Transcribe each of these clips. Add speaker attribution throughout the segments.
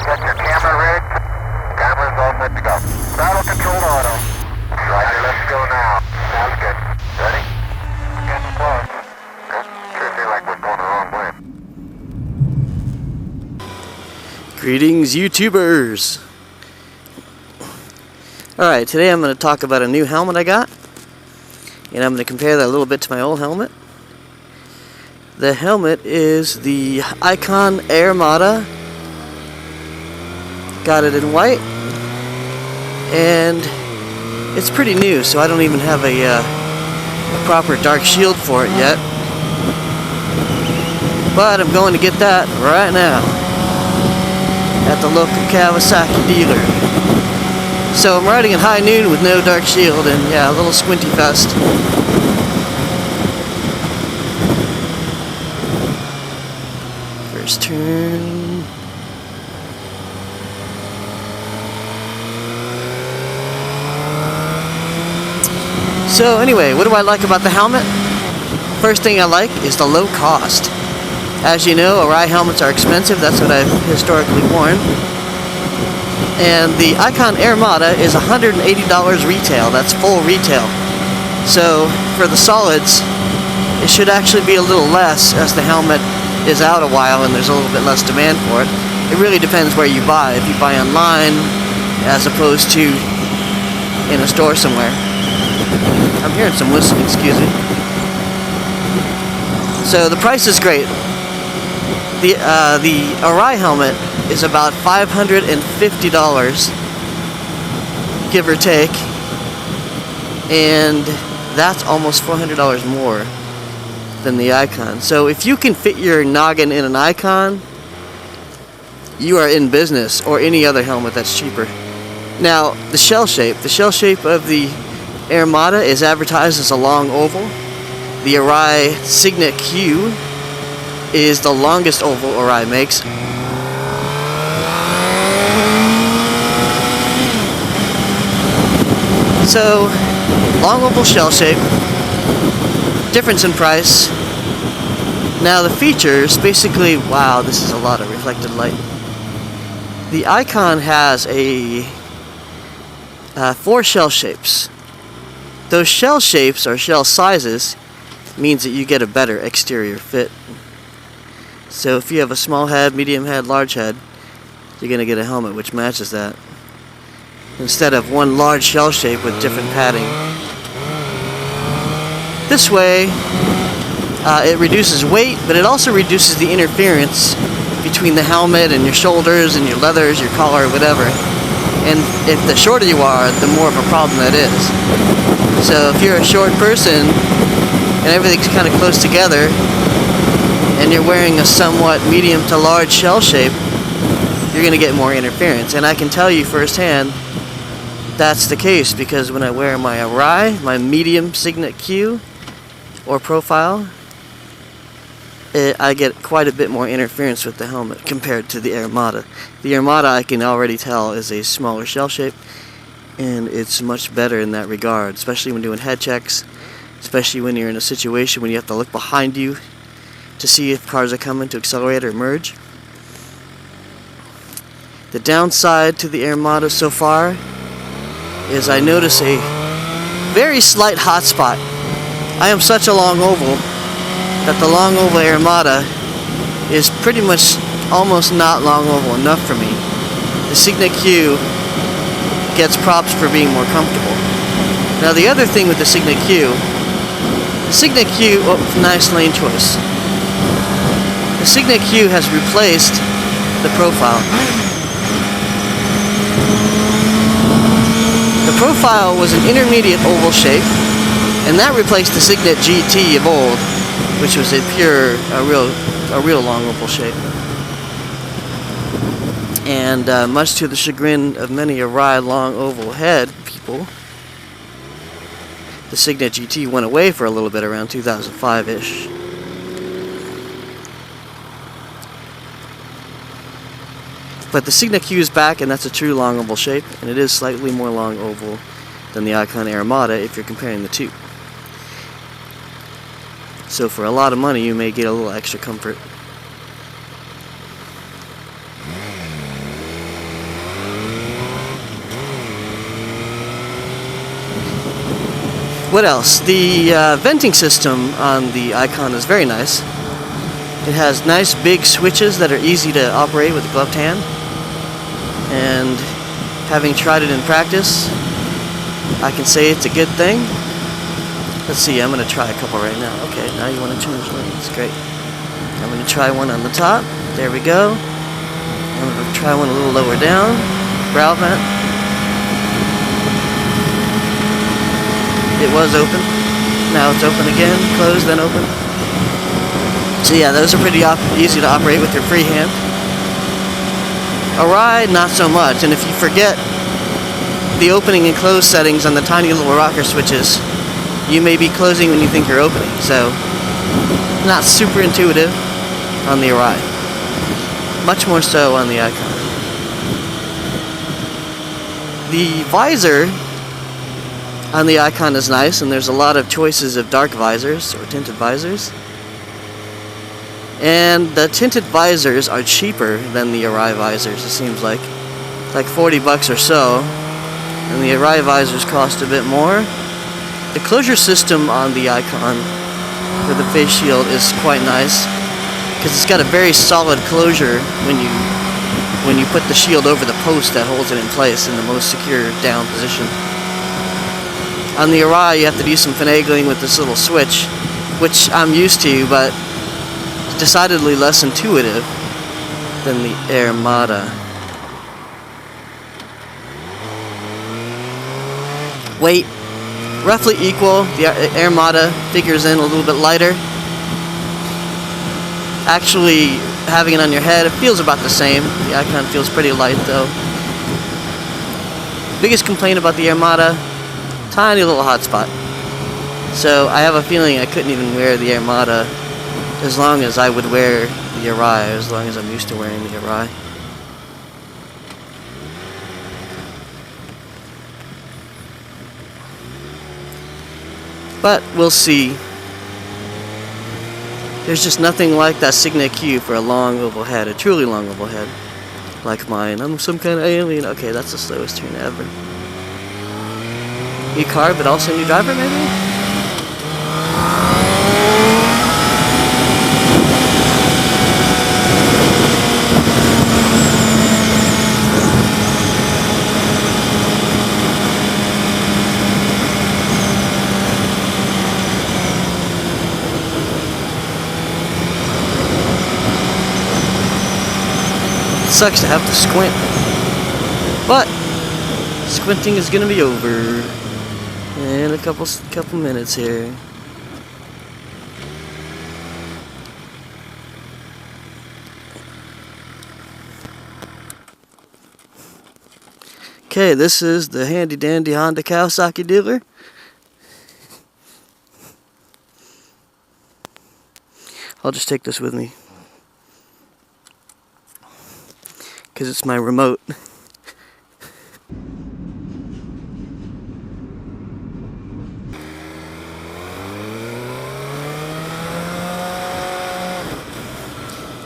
Speaker 1: Got your camera rigged? Camera's all set to go. Throttle controlled auto. Roger, let's go now. Sounds good. Ready? Getting close. Sure feel like we're going the wrong way.
Speaker 2: Greetings, YouTubers! Alright, today I'm going to talk about a new helmet I got. And I'm going to compare that a little bit to my old helmet. The helmet is the Icon Airmada. Got it in white. And it's pretty new, so I don't even have a proper dark shield for it yet. But I'm going to get that right now at the local Kawasaki dealer. So I'm riding at high noon with no dark shield and yeah, a little squinty fest. First turn. So anyway, what do I like about the helmet? First thing I like is the low cost. As you know, Arai helmets are expensive, that's what I've historically worn. And the Icon Airmada is $180 retail, that's full retail. So for the solids, it should actually be a little less as the helmet is out a while and there's a little bit less demand for it. It really depends where you buy. If you buy online as opposed to in a store somewhere. I'm hearing some whistling, excuse me. So the price is great. The Arai helmet is about $550, give or take, and that's almost $400 more than the Icon. So if you can fit your noggin in an Icon, you are in business, or any other helmet that's cheaper. Now, the shell shape of the Airmada is advertised as a long oval. The Arai Signet Q is the longest oval Arai makes. So, long oval shell shape, difference in price. Now the features, basically, wow, this is a lot of reflected light. The Icon has 4 shell shapes. Those shell shapes, or shell sizes, means that you get a better exterior fit. So if you have a small head, medium head, large head, you're going to get a helmet which matches that, instead of one large shell shape with different padding. This way, it reduces weight, but it also reduces the interference between the helmet and your shoulders and your leathers, your collar, whatever. And if the shorter you are, the more of a problem that is. So if you're a short person and everything's kind of close together and you're wearing a somewhat medium to large shell shape, you're going to get more interference. And I can tell you firsthand that's the case, because when I wear my Arai, my medium Signet Q or profile, I get quite a bit more interference with the helmet compared to the Airmada. The Airmada, I can already tell, is a smaller shell shape, and it's much better in that regard, especially when doing head checks, especially when you're in a situation when you have to look behind you to see if cars are coming to accelerate or merge. The downside to the Airmada so far is I notice a very slight hot spot. I am such a long oval that the long oval Airmada is pretty much almost not long oval enough for me. The Signet Q gets props for being more comfortable. Now the other thing with the Signet Q, oh, nice lane choice. The Signet Q has replaced the profile. The profile was an intermediate oval shape, and that replaced the Signet GT of old, which was a real long oval shape. And much to the chagrin of many Arai long oval head people, the Signet GT went away for a little bit around 2005-ish. But the Signet Q is back, and that's a true long oval shape, and it is slightly more long oval than the Icon Airmada if you're comparing the two. So for a lot of money, you may get a little extra comfort. What else? The venting system on the Icon is very nice. It has nice big switches that are easy to operate with a gloved hand. And having tried it in practice, I can say it's a good thing. Let's see, I'm going to try a couple right now. Okay, now you want to change lanes. Great. I'm going to try one on the top. There we go. I'm going to try one a little lower down. Brow vent. It was open. Now it's open again. Closed, then open. So yeah, those are pretty easy to operate with your free hand. Arai, not so much. And if you forget the opening and close settings on the tiny little rocker switches, you may be closing when you think you're opening. So, not super intuitive on the Arai. Much more so on the Icon. The visor on the Icon is nice, and there's a lot of choices of dark visors or tinted visors. And the tinted visors are cheaper than the Arai visors, it seems like 40 bucks or so. And the Arai visors cost a bit more. The closure system on the Icon for the face shield is quite nice, because it's got a very solid closure when you put the shield over the post that holds it in place in the most secure down position. On the Arai, you have to do some finagling with this little switch, which I'm used to, but it's decidedly less intuitive than the Airmada. Weight, roughly equal. The Airmada figures in a little bit lighter. Actually, having it on your head, it feels about the same. The Icon feels pretty light though. Biggest complaint about the Airmada, tiny little hot spot. So I have a feeling I couldn't even wear the Airmada as long as I would wear the Arai, as long as I'm used to wearing the Arai. But we'll see. There's just nothing like that Signet Q for a long oval head, a truly long oval head, like mine. I'm some kind of alien. Okay, that's the slowest turn ever. New car, but also new driver, maybe? Sucks to have to squint, but squinting is gonna be over in a couple minutes here. Okay, this is the handy dandy Honda Kawasaki dealer. I'll just take this with me, because it's my remote.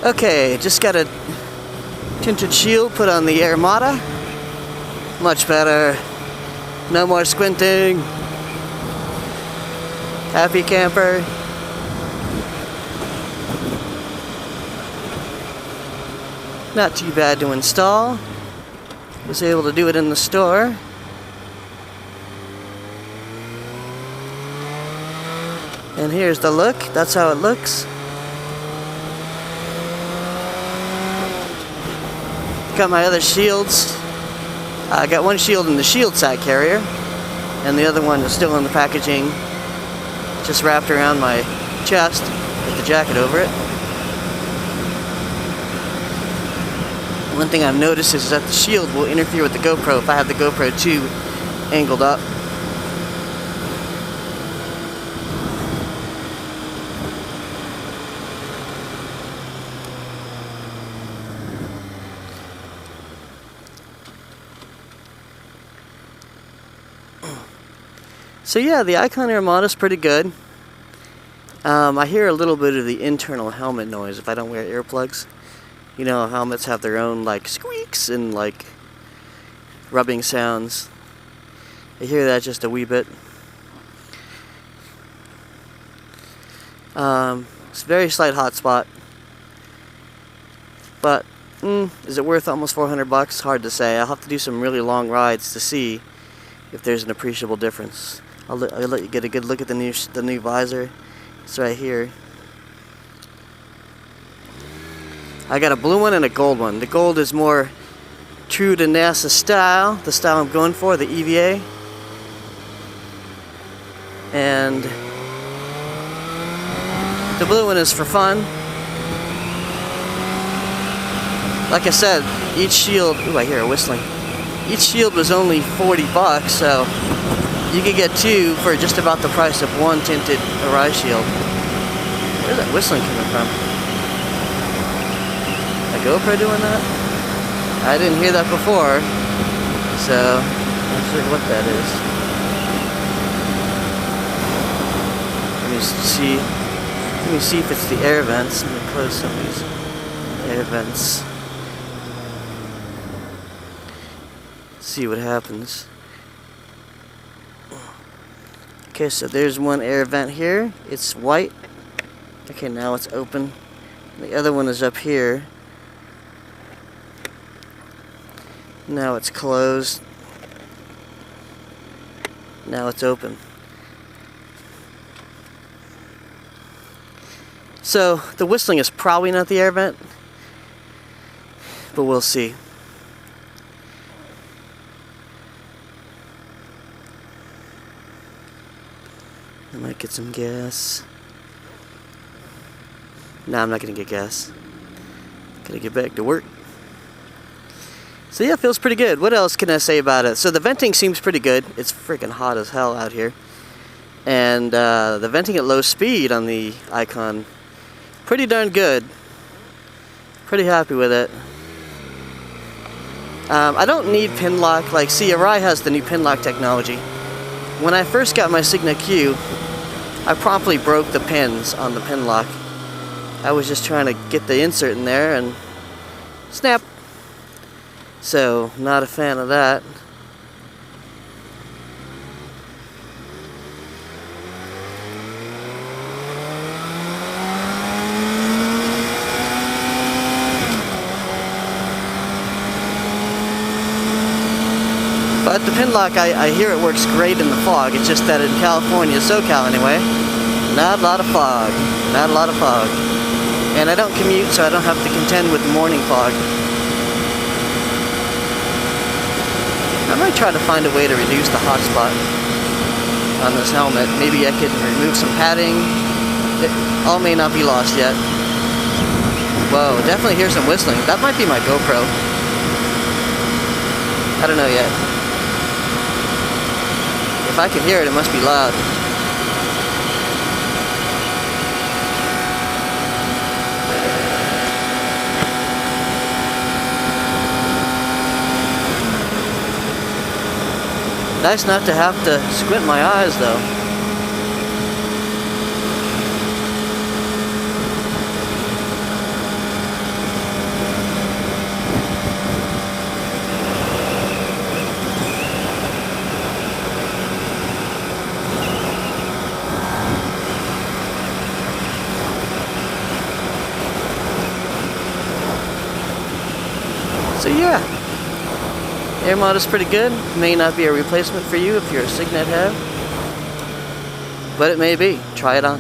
Speaker 2: Okay, just got a tinted shield put on the Airmada. Much better. No more squinting. Happy camper. Not too bad to install. Was able to do it in the store. And here's the look. That's how it looks. Got my other shields. I got one shield in the shield side carrier, and the other one is still in the packaging, just wrapped around my chest with the jacket over it. One thing I've noticed is that the shield will interfere with the GoPro if I have the GoPro 2 angled up. So yeah, the Icon Airmada is pretty good. I hear a little bit of the internal helmet noise if I don't wear earplugs. You know, helmets have their own like squeaks and like rubbing sounds. I hear that just a wee bit. It's a very slight hot spot. But, is it worth almost $400? Hard to say. I'll have to do some really long rides to see if there's an appreciable difference. I'll let you get a good look at the new visor. It's right here. I got a blue one and a gold one. The gold is more true to NASA style, the style I'm going for, the EVA. And the blue one is for fun. Like I said, each shield, ooh, I hear a whistling. Each shield was only $40, so you could get two for just about the price of one tinted Arai shield. Where's that whistling coming from? A GoPro doing that? I didn't hear that before, so I'm not sure what that is. Let me see if it's the air vents. Let me close some of these air vents. See what happens. Okay, so there's one air vent here. It's white. Okay, now it's open. The other one is up here. Now it's closed. Now it's open. So the whistling is probably not the air vent, but we'll see. I might get some gas. No, I'm not gonna get gas. Gotta get back to work. So yeah, it feels pretty good. What else can I say about it? So the venting seems pretty good. It's freaking hot as hell out here. And the venting at low speed on the Icon, pretty darn good. Pretty happy with it. I don't need pin lock. Like, see, Arai has the new pin lock technology. When I first got my Signet Q, I promptly broke the pins on the pin lock. I was just trying to get the insert in there and snap. So, not a fan of that. But the pin lock, I hear it works great in the fog. It's just that in California, SoCal anyway, not a lot of fog. Not a lot of fog. And I don't commute, so I don't have to contend with morning fog. I might try to find a way to reduce the hot spot on this helmet. Maybe I could remove some padding. It all may not be lost yet. Whoa, definitely hear some whistling. That might be my GoPro. I don't know yet. If I can hear it, it must be loud. Nice not to have to squint my eyes, though. So yeah, Airmada's pretty good. May not be a replacement for you if you're a Signet head, but it may be. Try it on.